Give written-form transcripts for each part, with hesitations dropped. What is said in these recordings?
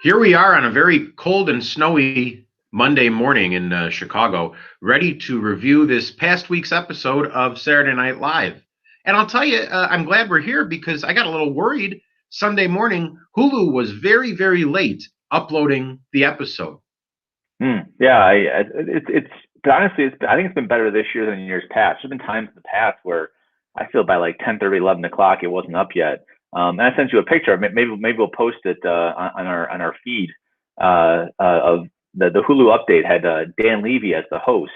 Here we are on a very cold and snowy Monday morning in Chicago, ready to review this past week's episode of Saturday Night Live. And I'll tell you, I'm glad we're here because I got a little worried Sunday morning. Hulu was very, very late uploading the episode. Yeah, it's but honestly, I think it's been better this year than in years past. There's been times in the past where I feel by like 10:30, 11 o'clock, it wasn't up yet. And I sent you a picture. Maybe we'll post it on our feed of the Hulu update had Dan Levy as the host,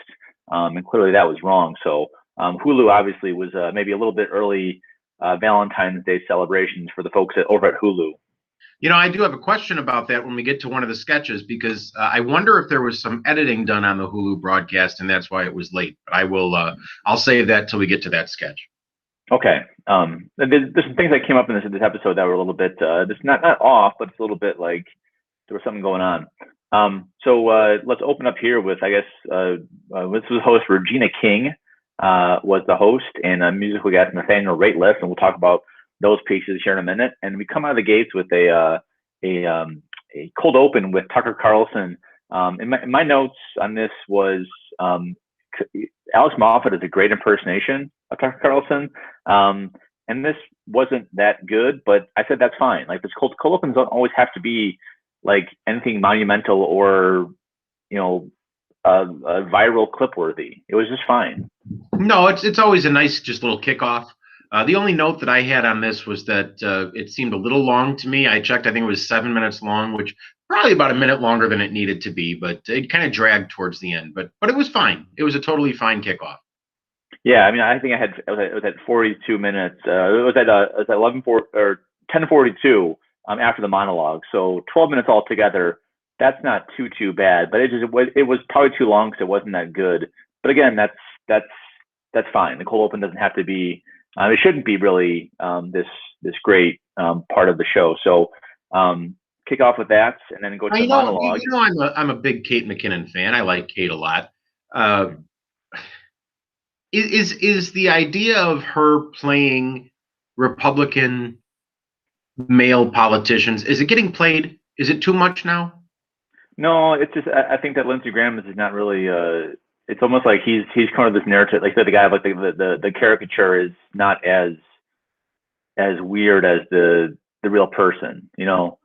and clearly that was wrong. So Hulu obviously was maybe a little bit early Valentine's Day celebrations for the folks over at Hulu. I do have a question about that when we get to one of the sketches because I wonder if there was some editing done on the Hulu broadcast and that's why it was late. But I'll save that till we get to that sketch. Okay. There's some things that came up in this episode that were a little bit, just not off, but it's a little bit like there was something going on. So let's open up here with, I guess, this was host Regina King was the host, and musical guest Nathaniel Rateliff, and we'll talk about those pieces here in a minute. And we come out of the gates with a cold open with Tucker Carlson. In my notes on this was Alex Moffat is a great impersonation of Tucker Carlson. And this wasn't that good, but I said that's fine. Like this cold opens don't always have to be like anything monumental or a viral clip worthy. It was just fine. No, it's always a nice just little kickoff. The only note that I had on this was that it seemed a little long to me. I checked, I think it was 7 minutes long, which probably about a minute longer than it needed to be, but it kind of dragged towards the end. But it was fine. It was a totally fine kickoff. Yeah, I mean, I think it was at 42 minutes. It was at 10:42 after the monologue. So 12 minutes altogether. That's not too bad, but it was probably too long because it wasn't that good. But again, that's fine. The cold open doesn't have to be. It shouldn't be really this great part of the show. So kick off with that, and then go to the monologue. I'm a big Kate McKinnon fan. I like Kate a lot. Is the idea of her playing Republican male politicians, is it getting played? Is it too much now? No, it's just I think that Lindsey Graham is not really. It's almost like he's kind of this narrative, like the guy, like the caricature is not as weird as the real person, And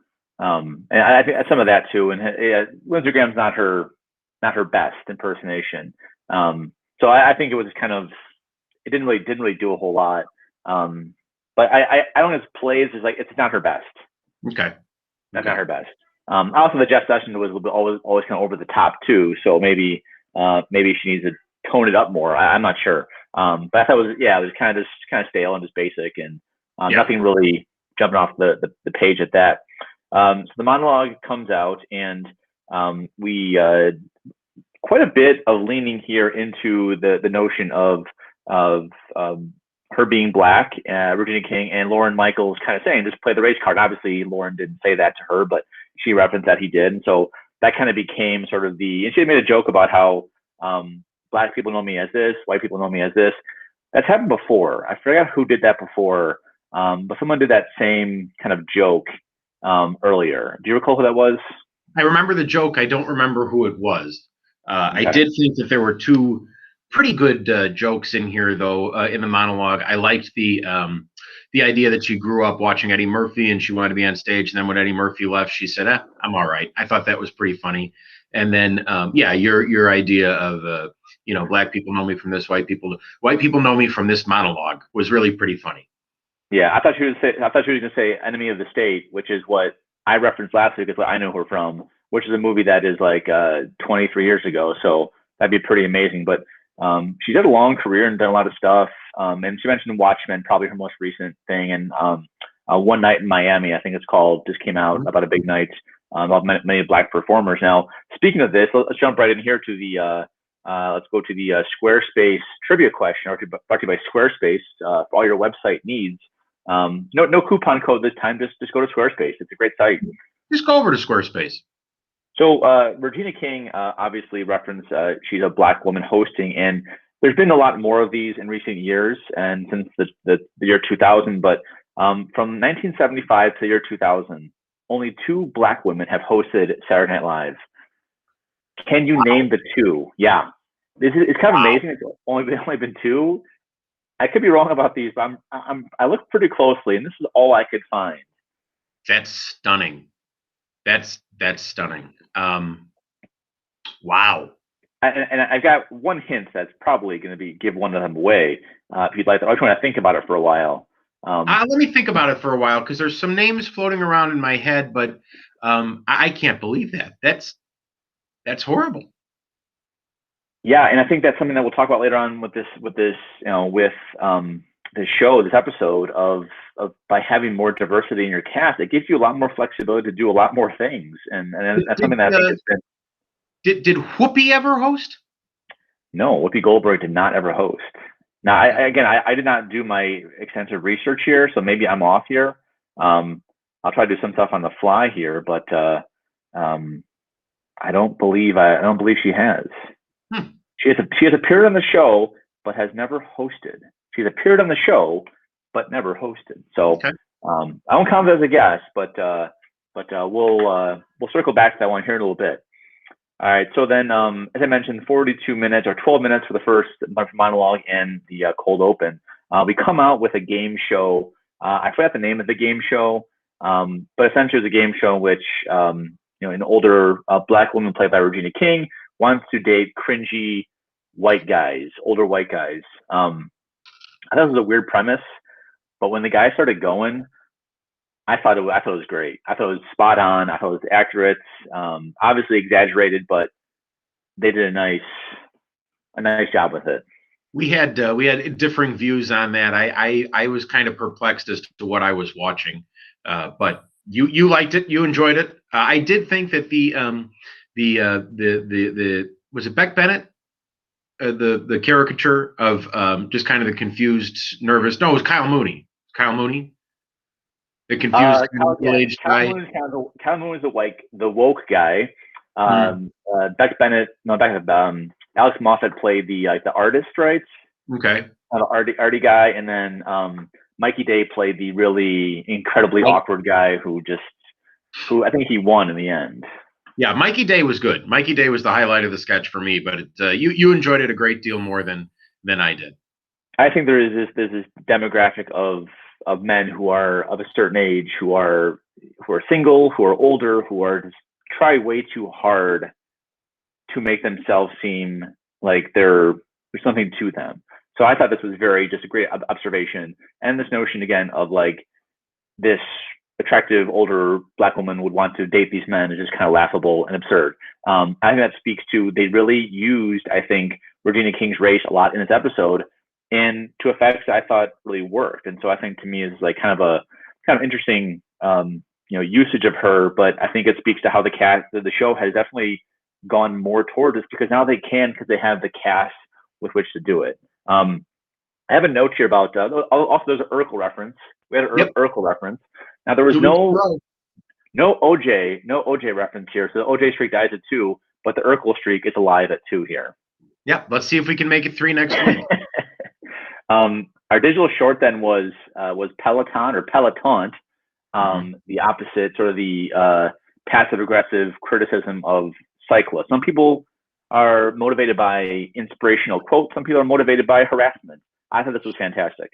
I think some of that too. And Lindsey Graham's not her best impersonation. So I think it was kind of, it didn't really do a whole lot. But I don't know, his plays is like, it's not her best. Okay. That's not her best. Also the Jeff Sessions was a little bit always kind of over the top too. So maybe she needs to tone it up more. I'm not sure. But I thought it was kind of stale and just basic and nothing really jumping off the page at that. So the monologue comes out and we quite a bit of leaning here into the notion of her being black, Regina King, and Lorne Michaels kind of saying, just play the race card. Obviously, Lorne didn't say that to her, but she referenced that he did. And so that kind of became sort of and she made a joke about how black people know me as this, white people know me as this. That's happened before. I forgot who did that before, but someone did that same kind of joke earlier. Do you recall who that was? I remember the joke. I don't remember who it was. Okay. I did think that there were two pretty good jokes in here, though, in the monologue. I liked the idea that she grew up watching Eddie Murphy and she wanted to be on stage. And then when Eddie Murphy left, she said, I'm all right. I thought that was pretty funny. And then, your idea of, black people know me from this, white people know me from this monologue was really pretty funny. Yeah, I thought she was going to say Enemy of the State, which is what I referenced last week. Is what I know her from, which is a movie that is like 23 years ago. So that'd be pretty amazing. But she's had a long career and done a lot of stuff. And she mentioned Watchmen, probably her most recent thing. And One Night in Miami, I think it's called, just came out about a big night about many black performers. Now, speaking of this, let's jump right in here to let's go to the Squarespace trivia question, brought to you by Squarespace for all your website needs. No coupon code this time. Just go to Squarespace. It's a great site. Just go over to Squarespace. So Regina King obviously referenced she's a black woman hosting, and there's been a lot more of these in recent years and since the year 2000. But from 1975 to the year 2000, only 2 black women have hosted Saturday Night Live. Can you name the 2? Yeah, it's kind of amazing. It's only been 2. I could be wrong about these, but I looked pretty closely, and this is all I could find. That's stunning. That's stunning. Wow. And I've got one hint that's probably going to give one of them away. If you'd like, I was trying to think about it for a while. Let me think about it for a while, because there's some names floating around in my head, but I can't believe that. That's horrible. Yeah, and I think that's something that we'll talk about later on with this this show, this episode of by having more diversity in your cast, it gives you a lot more flexibility to do a lot more things, and that's something that I think has been. Did Whoopi ever host? No, Whoopi Goldberg did not ever host. Now, I did not do my extensive research here, so maybe I'm off here. I'll try to do some stuff on the fly here, but I don't believe she has. She has appeared on the show, but has never hosted. She's appeared on the show, but never hosted. So okay. I won't count it as a guess, but we'll circle back to that one here in a little bit. All right. So then, as I mentioned, 42 minutes or 12 minutes for the first monologue and the cold open. We come out with a game show. I forgot the name of the game show, but essentially it's a game show in which an older black woman played by Regina King wants to date cringy older white guys. I thought it was a weird premise, but when the guy started going, I thought it was great. I thought it was spot on. I thought it was accurate. Obviously exaggerated, but they did a nice job with it. We had differing views on that. I was kind of perplexed as to what I was watching, but you liked it. You enjoyed it. I did think that the was it Beck Bennett, the caricature of just kind of the confused, nervous. No, it was Kyle Mooney. The confused middle-aged guy. Kyle Mooney is the woke guy. Beck Bennett, Alex Moffat played the artist, right? Okay. The arty guy, and then Mikey Day played the really incredibly awkward guy who I think he won in the end. Yeah, Mikey Day was good. Mikey Day was the highlight of the sketch for me, but you enjoyed it a great deal more than I did. I think there's this demographic of men who are of a certain age, who are single, who are older, who are just try way too hard to make themselves seem like there's something to them. So I thought this was just a great observation, and this notion again of like this attractive older black woman would want to date these men is just kind of laughable and absurd. I think that speaks to they really used, I think, Regina King's race a lot in this episode, and to effects that I thought really worked. And so I think to me is like kind of interesting, usage of her. But I think it speaks to how the show has definitely gone more towards this because now they can because they have the cast with which to do it. I have a note here about also there's an Urkel reference. We had an Urkel reference. Now there was no OJ reference here, so the OJ streak dies at 2, but the Urkel streak is alive at 2 here. Yep, let's see if we can make it 3 next week. Our digital short then was Peloton or Peloton, the opposite, sort of the passive aggressive criticism of cyclists. Some people are motivated by inspirational quotes. Some people are motivated by harassment. I thought this was fantastic.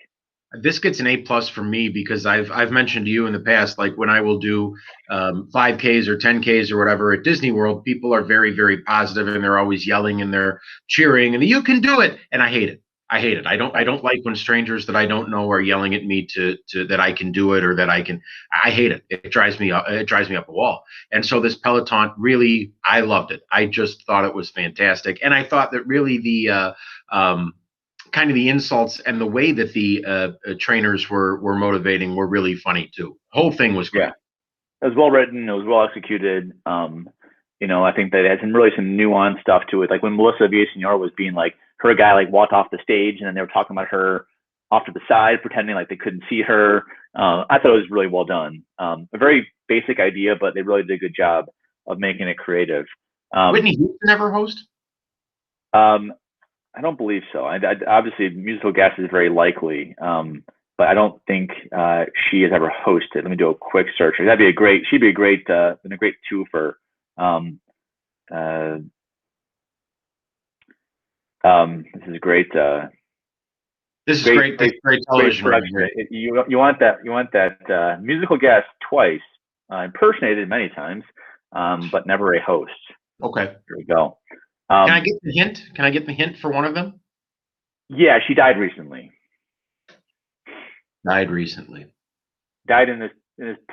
This gets an A+ for me because I've mentioned to you in the past, like when I will do 5Ks or 10Ks or whatever at Disney World, people are very, very positive and they're always yelling and they're cheering and you can do it. And I hate it. I don't like when strangers that I don't know are yelling at me to that I can do it or that I hate it. It drives me up a wall. And so this Peloton really, I loved it. I just thought it was fantastic. And I thought that really the kind of the insults and the way that the trainers were motivating were really funny too. The whole thing was great. Yeah. It was well written. It was well executed. I think that it had some nuanced stuff to it. Like when Melissa Villaseñor was being like, her guy like walked off the stage and then they were talking about her off to the side, pretending like they couldn't see her. I thought it was really well done. A very basic idea, but they really did a good job of making it creative. Whitney Houston ever host? I don't believe so. Obviously, musical guest is very likely, but but I don't think she has ever hosted. Let me do a quick search. She'd be a great been a great twofer. This is great. This is great. This is great television right here. You want that musical guest twice, impersonated many times, but never a host. Okay. Here we go. Can I get the hint? Can I get the hint for one of them? Yeah, she died recently. Died recently. Died in this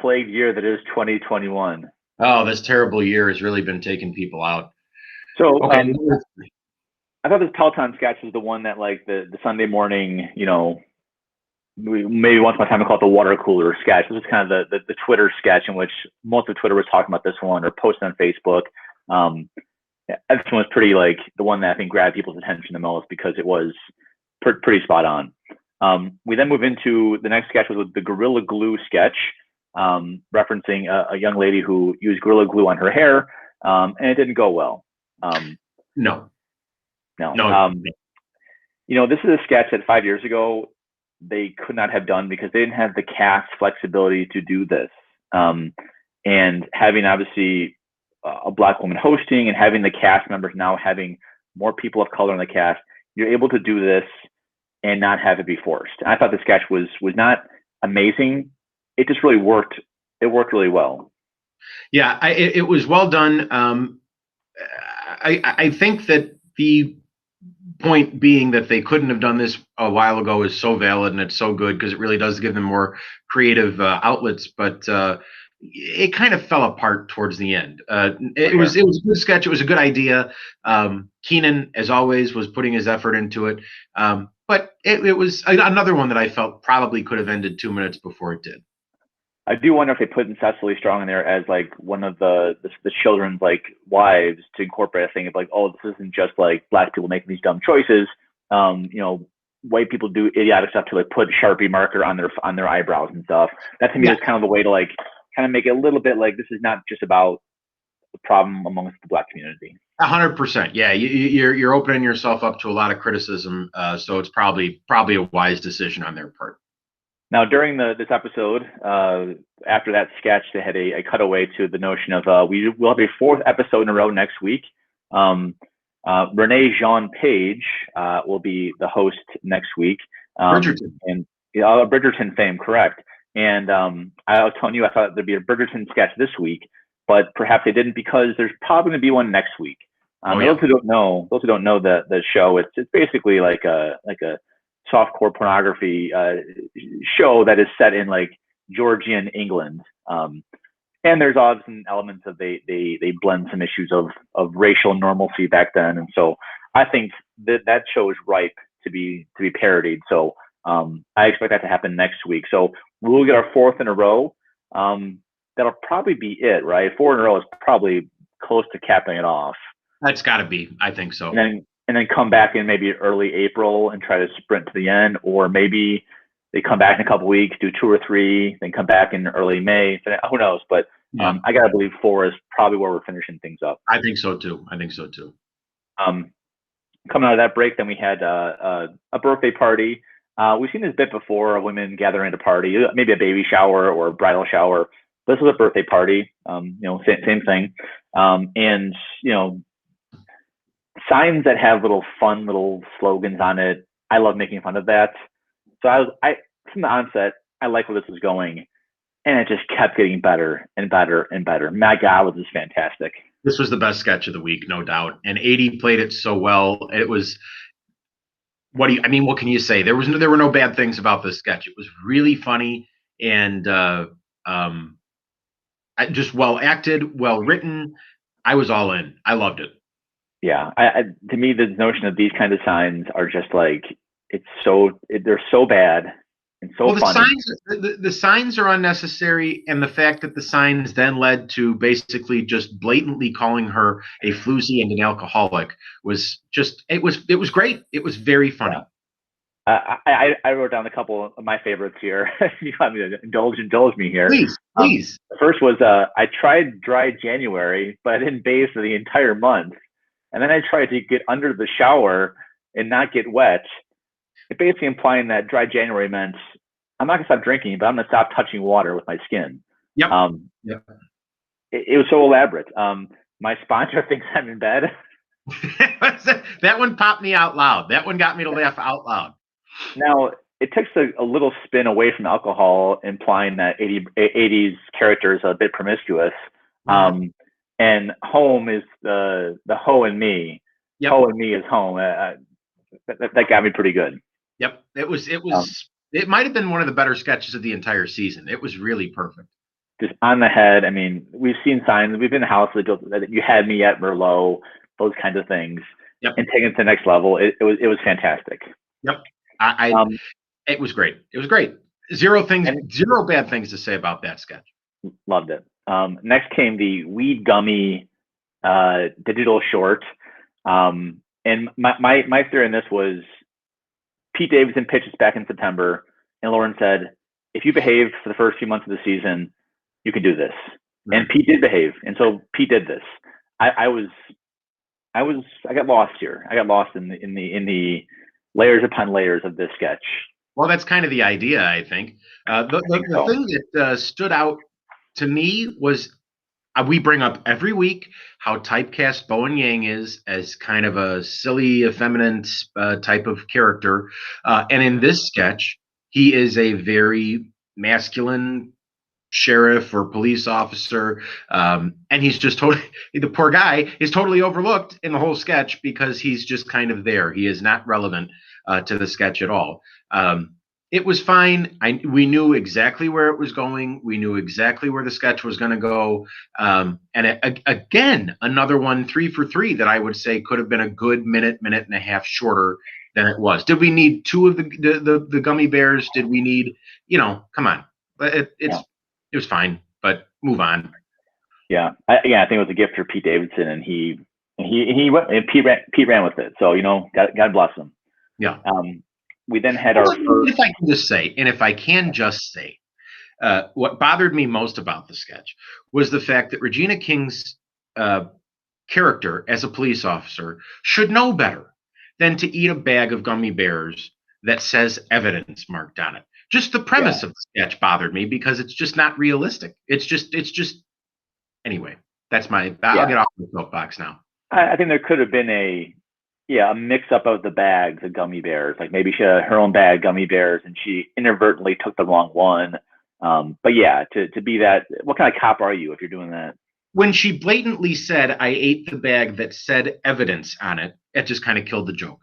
plagued year that is 2021. Oh, this terrible year has really been taking people out. So okay. I thought this Peloton sketch was the one that like the Sunday morning, maybe once upon a time we call it the water cooler sketch. This is kind of the Twitter sketch in which most of Twitter was talking about this one or posting on Facebook. This one was pretty like the one that I think grabbed people's attention the most because it was pretty spot on. We then move into the next sketch was with the Gorilla Glue sketch, referencing a young lady who used Gorilla Glue on her hair, and it didn't go well. No. This is a sketch that 5 years ago they could not have done because they didn't have the cast flexibility to do this. And having obviously a Black woman hosting and having the cast members now having more people of color in the cast, you're able to do this and not have it be forced. And I thought the sketch was not amazing. It just really worked. It worked really well. Yeah, it was well done. I think that the point being that they couldn't have done this a while ago is so valid, and it's so good because it really does give them more creative outlets. But it kind of fell apart towards the end. It was a good sketch. It was a good idea. Keenan, as always, was putting his effort into it. But it was another one that I felt probably could have ended 2 minutes before it did. I do wonder if they put Cecily Strong in there as like one of the children's like wives to incorporate a thing of like, oh, this isn't just like Black people making these dumb choices. White people do idiotic stuff to like put Sharpie marker on their eyebrows and stuff. That to me is kind of the way to like kind of make it a little bit like this is not just about the problem amongst the Black community. 100%. Yeah, you're opening yourself up to a lot of criticism. So it's probably a wise decision on their part. Now, during this episode, after that sketch, they had a cutaway to the notion of we'll have a fourth episode in a row next week. Renee Jean Page will be the host next week. Bridgerton. And Bridgerton fame, correct. And I was telling you, I thought there'd be a Bridgerton sketch this week, but perhaps they didn't because there's probably going to be one next week. Those who don't know the show, it's basically like a softcore pornography show that is set in like Georgian England, and there's often elements of they blend some issues of racial normalcy back then, and so I think that show is ripe to be parodied. So I expect that to happen next week. So we'll get our fourth in a row. That'll probably be it, right? 4 in a row is probably close to capping it off. That's got to be. I think so. And then come back in maybe early April and try to sprint to the end, or maybe they come back in a couple weeks, do 2 or 3, then come back in early May. Who knows? But I gotta believe 4 is probably where we're finishing things up. I think so too. Coming out of that break, then we had a birthday party. We've seen this bit before of women gathering at a party, maybe a baby shower or a bridal shower. This was a birthday party. Same thing. And signs that have little fun little slogans on it. I love making fun of that. So I from the onset, I like where this was going, and it just kept getting better and better and better. My God, was this fantastic. This was the best sketch of the week, no doubt. And 80 played it so well. It was. What can you say? There were no bad things about this sketch. It was really funny and just well acted, well written. I was all in. I loved it. Yeah, to me, the notion of these kind of signs are just like they're so bad and so funny. The signs are unnecessary, and the fact that the signs then led to basically just blatantly calling her a floozy and an alcoholic was just it was great. It was very funny. Yeah. I wrote down a couple of my favorites here. You want me to indulge me here? Please. The first was I tried dry January, but I didn't bathe for the entire month. And then I tried to get under the shower and not get wet. It basically implying that dry January meant I'm not gonna stop drinking, but I'm gonna stop touching water with my skin. Yep. Um, Yep. it was so elaborate. My sponsor thinks I'm in bed. That one popped me out loud. That one got me to laugh out loud. Now, it takes a little spin away from alcohol, implying that 80s character is a bit promiscuous. And home is the ho and me. Yep. Ho and me is home. That got me pretty good. Yep. It might have been one of the better sketches of the entire season. It was really perfect. Just on the head. I mean, we've seen signs. We've been in the house that you had me at Merlot, those kinds of things. Yep. And taking it to the next level, it was fantastic. Yep. It was great. It was great. Zero bad things to say about that sketch. Loved it. Next came the weed gummy digital short. And my theory on this was Pete Davidson pitched back in September, and Lauren said, if you behave for the first few months of the season, you can do this. Right. And Pete did behave, and so Pete did this. I got lost here. I got lost in the layers upon layers of this sketch. Well, that's kind of the idea, I think. The thing that stood out to me was we bring up every week how typecast Bowen Yang is as kind of a silly, effeminate type of character. And in this sketch, he is a very masculine sheriff or police officer. And he's just totally, the poor guy is totally overlooked in the whole sketch because he's just kind of there. He is not relevant to the sketch at all. It was fine. We knew exactly where it was going. We knew exactly where the sketch was going to go. Again, another one, 3 for 3, that I would say could have been a good minute and a half shorter than it was. Did we need 2 of the gummy bears? Did we need, come on. It was fine, but move on. Yeah. I think it was a gift for Pete Davidson, and he went, and Pete ran with it. So, God bless him. Yeah. We then had our first. If I can just say, what bothered me most about the sketch was the fact that Regina King's character as a police officer should know better than to eat a bag of gummy bears that says evidence marked on it. Just the premise of the sketch bothered me because it's just not realistic. It's just anyway. That's I'll get off the soapbox now. I think there could have been a mix up of the bags of gummy bears. Like maybe she had her own bag gummy bears and she inadvertently took the wrong one. But yeah, to be that, what kind of cop are you if you're doing that? When she blatantly said, I ate the bag that said evidence on it, it just kind of killed the joke.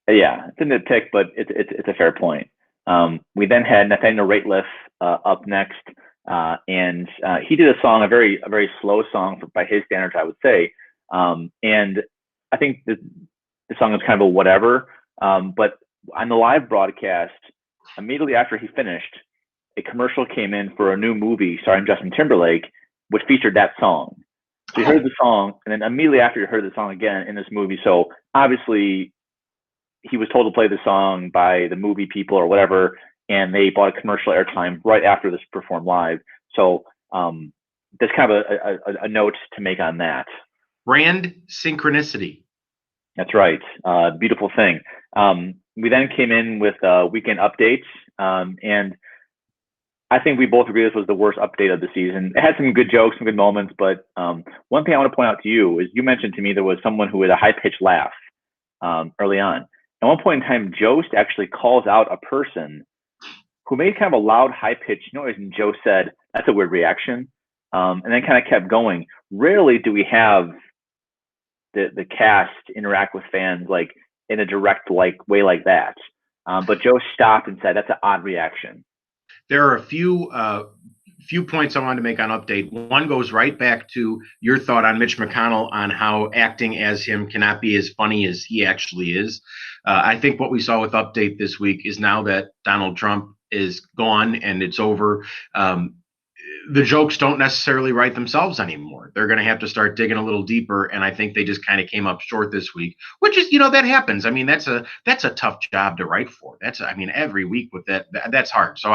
Yeah, it's a nitpick, but it's a fair point. We then had Nathaniel Rateliff up next. And he did a song, a very slow song by his standards, I would say. And I think the song is kind of a whatever, but on the live broadcast, immediately after he finished, a commercial came in for a new movie starring Justin Timberlake, which featured that song. So you heard the song, and then immediately after you heard the song again in this movie. So obviously he was told to play the song by the movie people or whatever, and they bought a commercial airtime right after this performed live. So there's kind of a note to make on that. Brand synchronicity. That's right. Beautiful thing. We then came in with weekend updates, and I think we both agree this was the worst update of the season. It had some good jokes, some good moments, but one thing I want to point out to you is you mentioned to me there was someone who had a high-pitched laugh early on. At one point in time, Jost actually calls out a person who made kind of a loud, high-pitched noise, and Joe said, "That's a weird reaction," and then kind of kept going. Rarely do we have the cast interact with fans like in a direct way like that. But Joe stopped and said, "That's an odd reaction." There are a few points I wanted to make on update. One goes right back to your thought on Mitch McConnell on how acting as him cannot be as funny as he actually is. I think what we saw with update this week is now that Donald Trump is gone and it's over, the jokes don't necessarily write themselves anymore. They're going to have to start digging a little deeper, and I think they just kind of came up short this week, which is, that happens. I mean, that's a tough job to write for. Every week with that's hard. So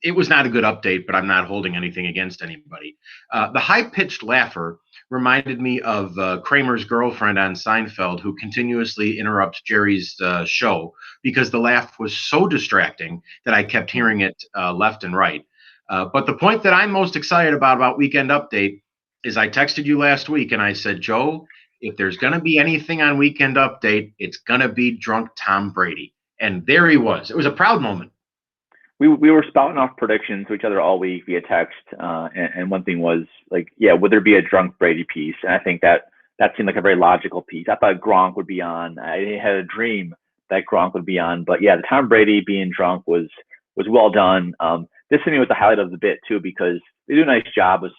it was not a good update, but I'm not holding anything against anybody. The high-pitched laugher reminded me of Kramer's girlfriend on Seinfeld, who continuously interrupts Jerry's show because the laugh was so distracting that I kept hearing it left and right. But the point that I'm most excited about Weekend Update is I texted you last week and I said, Joe, if there's going to be anything on Weekend Update, it's going to be drunk Tom Brady. And there he was. It was a proud moment. We were spouting off predictions to each other all week via text, and one thing was like, yeah, would there be a drunk Brady piece? And I think that seemed like a very logical piece. I thought Gronk would be on. I had a dream that Gronk would be on, but yeah, the Tom Brady being drunk was well done. This to me was the highlight of the bit too, because they do a nice job of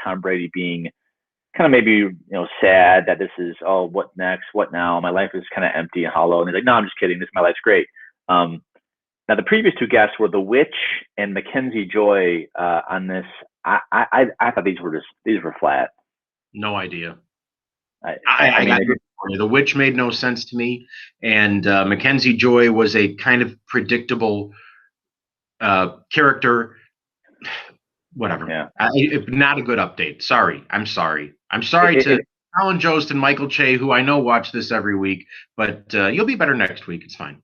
Tom Brady being kind of maybe sad that this is, oh, what next, what now? My life is kind of empty and hollow. And he's like, no, I'm just kidding. My life's great. Now, the previous two guests were the Witch and Mackenzie Joy on this. I thought these were flat. No idea. I mean, the Witch made no sense to me, and Mackenzie Joy was a kind of predictable character. Whatever. Yeah. Not a good update. Sorry. I'm sorry to Alan Jost and Michael Che, who I know watch this every week, but you'll be better next week. It's fine.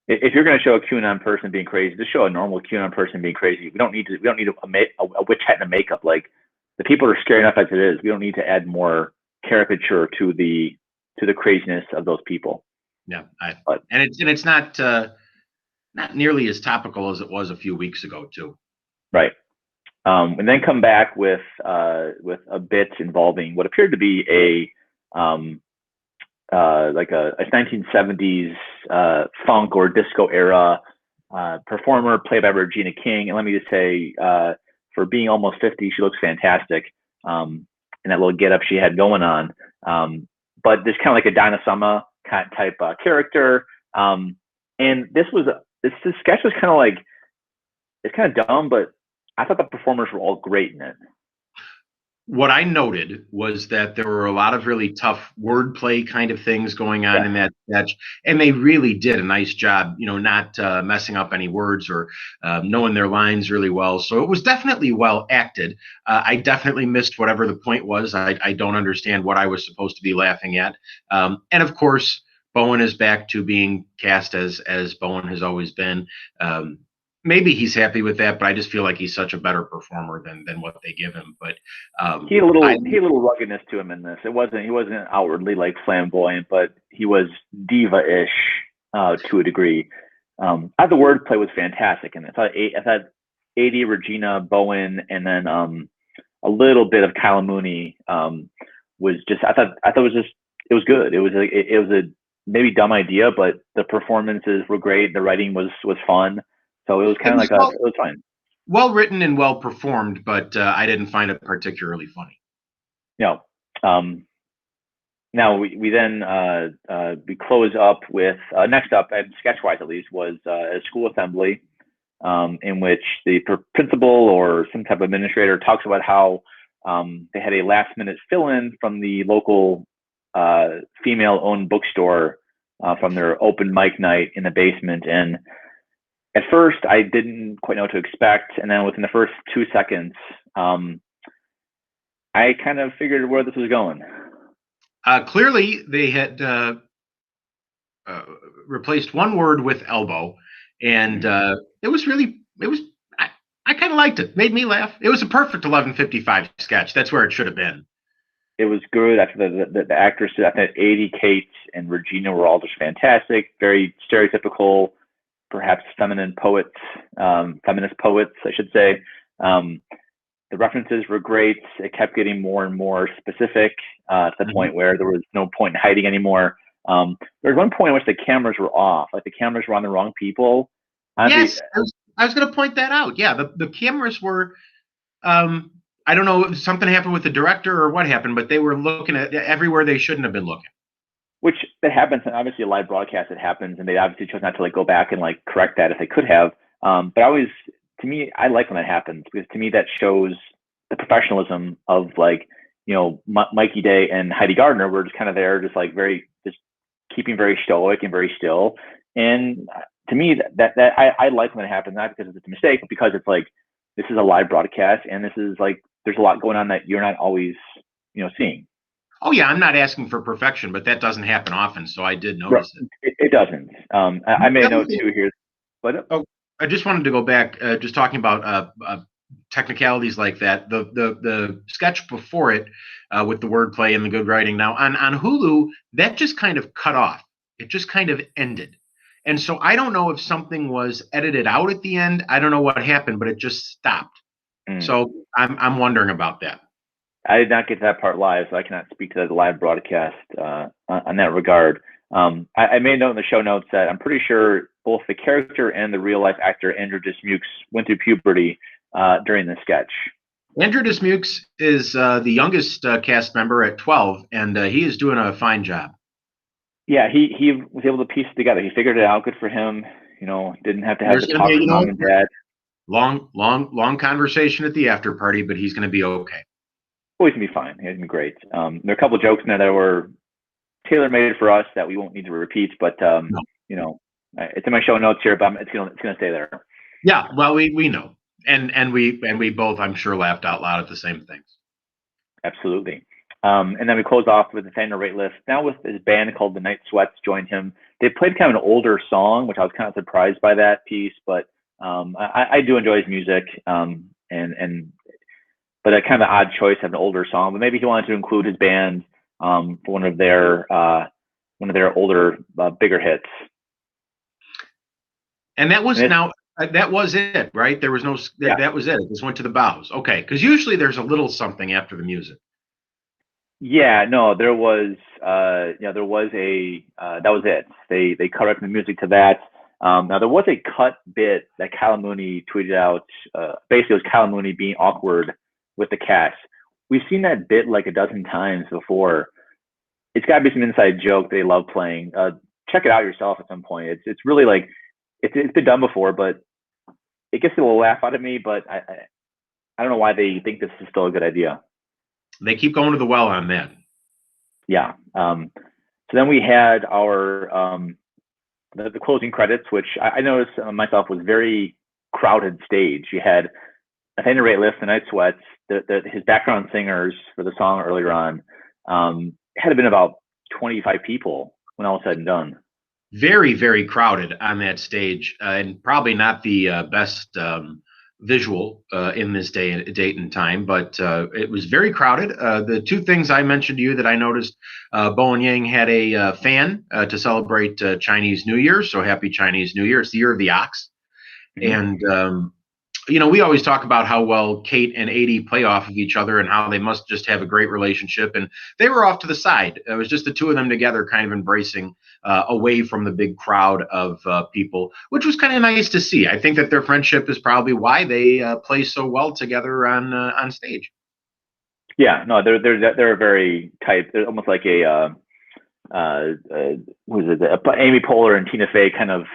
If you're going to show a QAnon person being crazy, just show a normal QAnon person being crazy. We don't need a witch hat and a makeup. Like, the people are scary enough as it is. We don't need to add more caricature to the craziness of those people. Yeah, and it's not nearly as topical as it was a few weeks ago too. Right. And then come back with a bit involving what appeared to be a 1970s funk or disco era performer played by Regina King. And let me just say, for being almost 50, she looks fantastic. And that little get up she had going on. But this kind of like a Dinah Summer type character. And this sketch was kind of like, it's kind of dumb, but I thought the performers were all great in it. What I noted was that there were a lot of really tough wordplay kind of things going on in that sketch, and they really did a nice job, not messing up any words or knowing their lines really well. So it was definitely well acted. I definitely missed whatever the point was. I don't understand what I was supposed to be laughing at. And of course, Bowen is back to being cast as Bowen has always been. Maybe he's happy with that, but I just feel like he's such a better performer than what they give him. But he had a little ruggedness to him in this. He wasn't outwardly like flamboyant, but he was diva-ish to a degree. I thought the wordplay was fantastic, and I thought 80 Regina, Bowen, and then a little bit of Kyle Mooney was just. I thought it was good. It was a maybe dumb idea, but the performances were great. The writing was fun. So it was kind of like it was fine. Well written and well performed, but I didn't find it particularly funny. No. Now we then we close up with next up, and sketch-wise at least, was a school assembly in which the principal or some type of administrator talks about how they had a last-minute fill-in from the local female-owned bookstore from their open mic night in the basement. And at first, I didn't quite know what to expect, and then within the first 2 seconds, I kind of figured where this was going. Clearly, they had replaced one word with elbow, and it was. I kind of liked it. Made me laugh. It was a perfect 11:55 sketch. That's where it should have been. It was good. I thought the actresses, I thought 80, Kate, and Regina were all just fantastic. Very stereotypical, perhaps feminist poets, I should say. The references were great. It kept getting more and more specific to the point where there was no point in hiding anymore. There was one point in which the cameras were off, like the cameras were on the wrong people. Yes, I was going to point that out. Yeah, the cameras were. I don't know if something happened with the director or what happened, but they were looking at everywhere they shouldn't have been looking. Which that happens, and obviously a live broadcast, it happens, and they obviously chose not to go back and correct that if they could have. But to me, I like when that happens, because to me that shows the professionalism of Mikey Day and Heidi Gardner were just kind of there, just keeping very stoic and very still. And to me, I like when it happens, not because it's a mistake, but because it's like, this is a live broadcast, and this is like, there's a lot going on that you're not always, seeing. Oh yeah, I'm not asking for perfection, but that doesn't happen often, so I did Right. notice it. It doesn't. I made a note too here. But Oh, I just wanted to go back, just talking about technicalities like that. The sketch before it, with the wordplay and the good writing. Now on Hulu, that just kind of cut off. It just kind of ended, and so I don't know if something was edited out at the end. I don't know what happened, but it just stopped. So I'm wondering about that. I did not get to that part live, so I cannot speak to the live broadcast on that regard. I made a note in the show notes that I'm pretty sure both the character and the real life actor Andrew Dismukes went through puberty during the sketch. Andrew Dismukes is the youngest cast member at 12, and he is doing a fine job. Yeah, he was able to piece it together. He figured it out. Good for him. Didn't have to have the talk with mom and dad. Long conversation at the after party, but he's going to be okay. Oh, he's going to be fine. He's going to be great. There are a couple of jokes in there that were tailor-made for us that we won't need to repeat, but no. It's in my show notes here, but it's gonna stay there. Yeah, well, we know, and we both, I'm sure, laughed out loud at the same things. Absolutely. And then we close off with Nathaniel Rateliff, now with his band called the Night Sweats, joined him. They played kind of an older song, which I was kind of surprised by that piece, but I do enjoy his music, but a kind of odd choice of an older song. But maybe he wanted to include his band for one of their older, bigger hits. And that was that was it, right? There was no that was it. It just went to the bows. Okay, because usually there's a little something after the music. Yeah, no, there was there was a that was it. They cut up the music to that. Now there was a cut bit that Kyle Mooney tweeted out. Basically, it was Kyle Mooney being awkward with the cast. We've seen that bit like a dozen times before. It's got to be some inside joke they love playing. Check it out yourself at some point. It's really like it's been done before, but it gets a little laugh out of me. But I don't know why they think this is still a good idea. They keep going to the well on that. Yeah. So then we had our the closing credits, which I noticed myself was very crowded stage. You had Nathaniel Rateliff, the Night Sweats, his background singers for the song earlier on. Had been about 25 people when all was said and done. Very, very crowded on that stage, and probably not the best visual in this date and time, but it was very crowded. The two things I mentioned to you that I noticed, Bo and Yang had a fan to celebrate Chinese New Year, so happy Chinese New Year. It's the year of the ox. And we always talk about how well Kate and Adie play off of each other and how they must just have a great relationship. And they were off to the side. It was just the two of them together, kind of embracing away from the big crowd of people, which was kind of nice to see. I think that their friendship is probably why they play so well together on stage. Yeah, no, they're very tight. They're almost like a who is it? Amy Poehler and Tina Fey kind of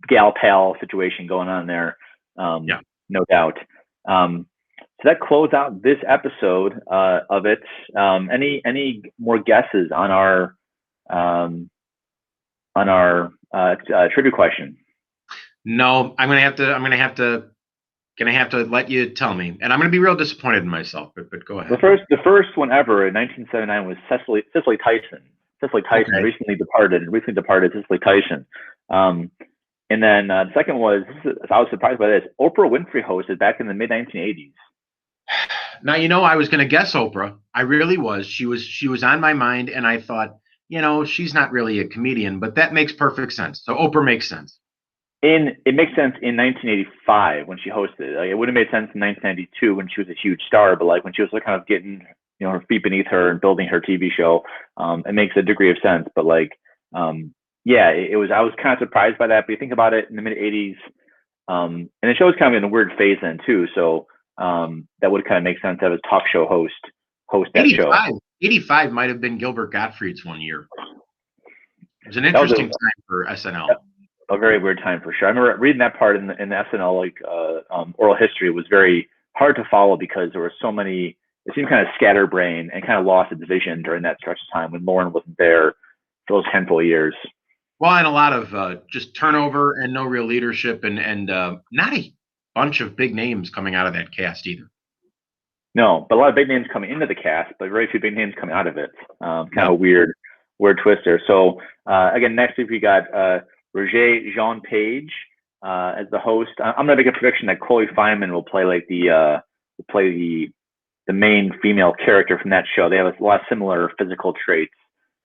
gal pal situation going on there. Yeah. No doubt. So that closed out this episode of it. Any more guesses on our trivia question? No, I'm gonna have to let you tell me, and I'm gonna be real disappointed in myself. But go ahead. The first one ever in 1979 was Cicely Tyson. Cicely Tyson recently departed Cicely Tyson. And then the second was, I was surprised by this, Oprah Winfrey hosted back in the mid 1980s. Now, I was going to guess Oprah. I really was. She was on my mind, and I thought, she's not really a comedian, but that makes perfect sense. So Oprah makes sense. It makes sense in 1985 when she hosted. Like, it would have made sense in 1992 when she was a huge star, but like when she was kind of getting her feet beneath her and building her TV show, it makes a degree of sense. But like, yeah, it was. I was kind of surprised by that. But you think about it, in the mid 80s, and the show was kind of in a weird phase then too. So that would kind of make sense to have a talk show host that 85, show. 85 might have been Gilbert Gottfried's one year. It was an interesting time for SNL. A very weird time for sure. I remember reading that part in the SNL oral history. It was very hard to follow because there were so many. It seemed kind of scatterbrained and kind of lost its vision during that stretch of time when Lauren wasn't there for those handful of years. Well, and a lot of just turnover and no real leadership, and not a bunch of big names coming out of that cast either. No, but a lot of big names coming into the cast, but very few big names coming out of it. Kind of a weird twist there. So again, next week we got Roger Page as the host. I'm gonna make a prediction that Chloe Fineman will play like the main female character from that show. They have a lot of similar physical traits.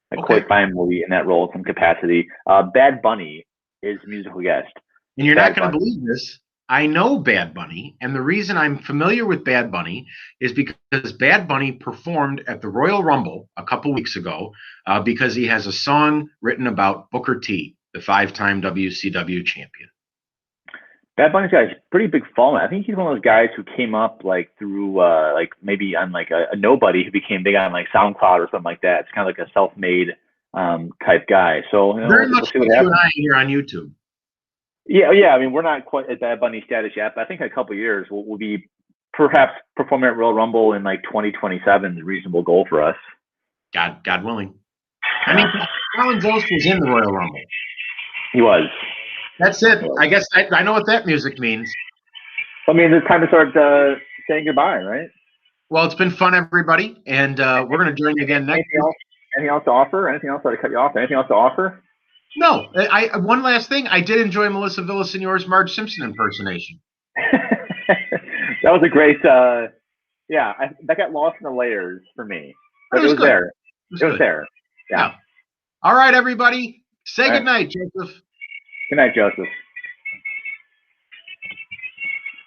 Like Chloe Fineman will be in that role in some capacity. Bad Bunny is musical guest. And you're not going to believe this. I know Bad Bunny, and the reason I'm familiar with Bad Bunny is because Bad Bunny performed at the Royal Rumble a couple weeks ago because he has a song written about Booker T, the 5-time WCW champion. Bad Bunny's got a pretty big following. I think he's one of those guys who came up like through like maybe on like a nobody who became big on like SoundCloud or something like that. It's kind of like a self-made type guy. So very much like you and I here on YouTube. Yeah. I mean, we're not quite at Bad Bunny status yet, but I think in a couple of years we'll be perhaps performing at Royal Rumble in like 2027 is a reasonable goal for us. God willing. I mean, Colin Jost was in the Royal Rumble. He was. That's it. I guess I know what that music means. I mean, it's time to start saying goodbye, right? Well, it's been fun, everybody, and we're going to join you again next week. Anything else to offer? Anything else? Sorry to cut you off. Anything else to offer? No. One last thing. I did enjoy Melissa Villasenor's Marge Simpson impersonation. That was a great. That got lost in the layers for me. But it was there. It was there. Yeah. All right, everybody. Say good night, Joseph. Good night, Joseph.